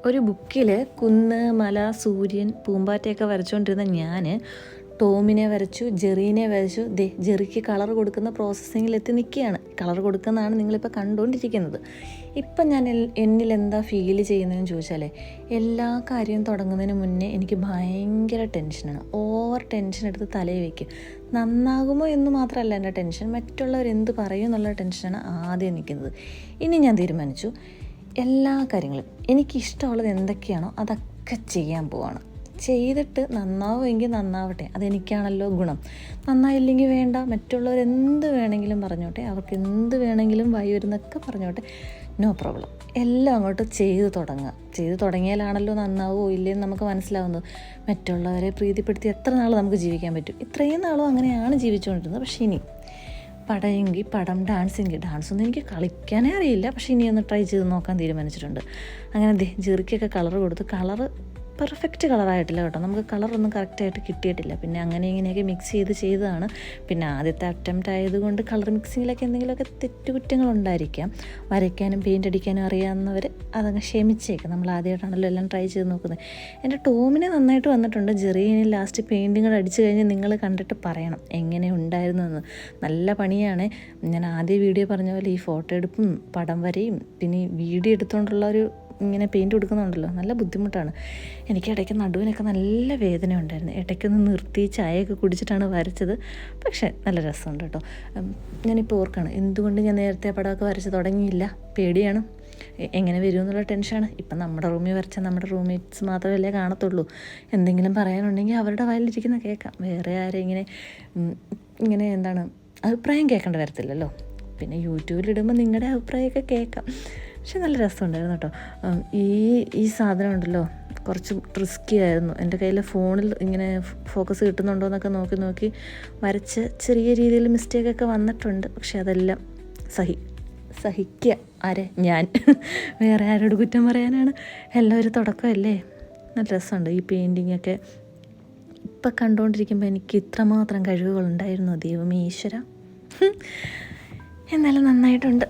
ഒരു ബുക്കിൽ കുന്ന്, മല, സൂര്യൻ, പൂമ്പാറ്റയൊക്കെ വരച്ചുകൊണ്ടിരുന്ന ഞാൻ ടോമിനെ വരച്ചു, ജെറീനെ വരച്ചു. ജെറിക്ക് കളർ കൊടുക്കുന്ന പ്രോസസ്സിങ്ങിലെത്തി നിൽക്കുകയാണ്. കളർ കൊടുക്കുന്നതാണ് നിങ്ങളിപ്പോൾ കണ്ടുകൊണ്ടിരിക്കുന്നത്. ഇപ്പം ഞാൻ എന്നിൽ എന്താ ഫീൽ ചെയ്യുന്നതെന്ന് ചോദിച്ചാലേ, എല്ലാ കാര്യവും തുടങ്ങുന്നതിന് മുന്നേ എനിക്ക് ഭയങ്കര ടെൻഷനാണ്. ഓവർ ടെൻഷൻ എടുത്ത് തലയിൽ വയ്ക്കും. നന്നാകുമോ എന്ന് മാത്രമല്ല എൻ്റെ ടെൻഷൻ, മറ്റുള്ളവരെന്ത് പറയും എന്നുള്ള ടെൻഷനാണ് ആദ്യം നിൽക്കുന്നത്. ഇനി ഞാൻ തീരുമാനിച്ചു, എല്ലാ കാര്യങ്ങളും എനിക്കിഷ്ടമുള്ളത് എന്തൊക്കെയാണോ അതൊക്കെ ചെയ്യാൻ പോവാണ്. ചെയ്തിട്ട് നന്നാവുമെങ്കിൽ നന്നാവട്ടെ, അതെനിക്കാണല്ലോ ഗുണം. നന്നായില്ലെങ്കിൽ വേണ്ട, മറ്റുള്ളവരെന്ത് വേണമെങ്കിലും പറഞ്ഞോട്ടെ, അവർക്ക് എന്ത് വേണമെങ്കിലും വായി വരുന്നൊക്കെ പറഞ്ഞോട്ടെ, നോ പ്രോബ്ലം. എല്ലാം അങ്ങോട്ട് ചെയ്തു തുടങ്ങിയാലാണല്ലോ നന്നാവോ ഇല്ലേന്ന് നമുക്ക് മനസ്സിലാവുന്നത്. മറ്റുള്ളവരെ പ്രീതിപ്പെടുത്തി എത്ര നാൾ നമുക്ക് ജീവിക്കാൻ പറ്റും? ഇത്രയും നാളും അങ്ങനെയാണ് ജീവിച്ചുകൊണ്ടിരുന്നത്. പക്ഷേ ഇനി പടമെങ്കിൽ പടം, ഡാൻസൊന്നും എനിക്ക് കളിക്കാനേ അറിയില്ല. പക്ഷേ ഇനി ഒന്ന് ട്രൈ ചെയ്ത് നോക്കാൻ തീരുമാനിച്ചിട്ടുണ്ട്. അങ്ങനെ ജെറിക്കൊക്കെ കളർ കൊടുത്ത്, കളറ് പെർഫെക്റ്റ് കളറായിട്ടില്ല കേട്ടോ, നമുക്ക് കളറൊന്നും കറക്റ്റായിട്ട് കിട്ടിയിട്ടില്ല. പിന്നെ അങ്ങനെ ഇങ്ങനെയൊക്കെ മിക്സ് ചെയ്തതാണ്. പിന്നെ ആദ്യത്തെ അറ്റംപ്റ്റ് ആയതുകൊണ്ട് കളർ മിക്സിങ്ങിലൊക്കെ എന്തെങ്കിലുമൊക്കെ തെറ്റുകുറ്റങ്ങളുണ്ടായിരിക്കാം. വരയ്ക്കാനും പെയിൻ്റ് അടിക്കാനും അറിയാവുന്നവർ അതങ്ങ് ക്ഷമിച്ചേക്കാം. നമ്മൾ ആദ്യമായിട്ടാണല്ലോ എല്ലാം ട്രൈ ചെയ്ത് നോക്കുന്നത്. എൻ്റെ ടോമിനെ നന്നായിട്ട് വന്നിട്ടുണ്ട്. ജെറീനെ ലാസ്റ്റ് പെയിൻറ്റിങ്ങൾ അടിച്ചു കഴിഞ്ഞ് നിങ്ങൾ കണ്ടിട്ട് പറയണം എങ്ങനെ ഉണ്ടായിരുന്നു എന്ന്. നല്ല പണിയാണ്. ഞാൻ ആദ്യ വീഡിയോ പറഞ്ഞ പോലെ ഈ ഫോട്ടോ എടുപ്പും പടം വരയും പിന്നെ ഈ വീഡിയോ എടുത്തുകൊണ്ടുള്ള ഒരു ഇങ്ങനെ പെയിൻറ്റ് കൊടുക്കുന്നുണ്ടല്ലോ, നല്ല ബുദ്ധിമുട്ടാണ്. എനിക്ക് ഇടയ്ക്ക് നടുവിനൊക്കെ നല്ല വേദന ഉണ്ടായിരുന്നു. ഇടയ്ക്കൊന്ന് നിർത്തി ചായയൊക്കെ കുടിച്ചിട്ടാണ് വരച്ചത്. പക്ഷേ നല്ല രസമുണ്ട് കേട്ടോ. ഞാനിപ്പോൾ ഓർക്കാണ് എന്തുകൊണ്ട് ഞാൻ നേരത്തെ പടമൊക്കെ വരച്ച് തുടങ്ങിയില്ല. പേടിയാണ്, എങ്ങനെ വരുമെന്നുള്ള ടെൻഷനാണ്. ഇപ്പം നമ്മുടെ റൂമിൽ വരച്ചാൽ നമ്മുടെ റൂംമേറ്റ്സ് മാത്രമല്ലേ കാണത്തുള്ളൂ. എന്തെങ്കിലും പറയാനുണ്ടെങ്കിൽ അവരുടെ വായിലിരിക്കുന്ന കേൾക്കാം. വേറെ ആരെയും ഇങ്ങനെ എന്താണ് അഭിപ്രായം കേൾക്കേണ്ട വരത്തില്ലല്ലോ. പിന്നെ യൂട്യൂബിലിടുമ്പോൾ നിങ്ങളുടെ അഭിപ്രായമൊക്കെ കേൾക്കാം. പക്ഷെ നല്ല രസമുണ്ടായിരുന്നു കേട്ടോ. ഈ സാധനം ഉണ്ടല്ലോ കുറച്ച് റിസ്ക്കി ആയിരുന്നു. എൻ്റെ കയ്യിൽ ഫോണിൽ ഇങ്ങനെ ഫോക്കസ് കിട്ടുന്നുണ്ടോ എന്നൊക്കെ നോക്കി വരച്ച് ചെറിയ രീതിയിൽ മിസ്റ്റേക്കൊക്കെ വന്നിട്ടുണ്ട്. പക്ഷെ അതെല്ലാം സഹിക്കുക. ഞാൻ വേറെ ആരോട് കുറ്റം പറയാനാണ്? എല്ലാം ഒരു തുടക്കമല്ലേ. നല്ല രസമുണ്ട് ഈ പെയിൻറ്റിങ്ങൊക്കെ. ഇപ്പം കണ്ടുകൊണ്ടിരിക്കുമ്പോൾ എനിക്ക് ഇത്രമാത്രം കഴിവുകളുണ്ടായിരുന്നു. ദൈവമേ ഈശ്വര, എന്നാലും നന്നായിട്ടുണ്ട്.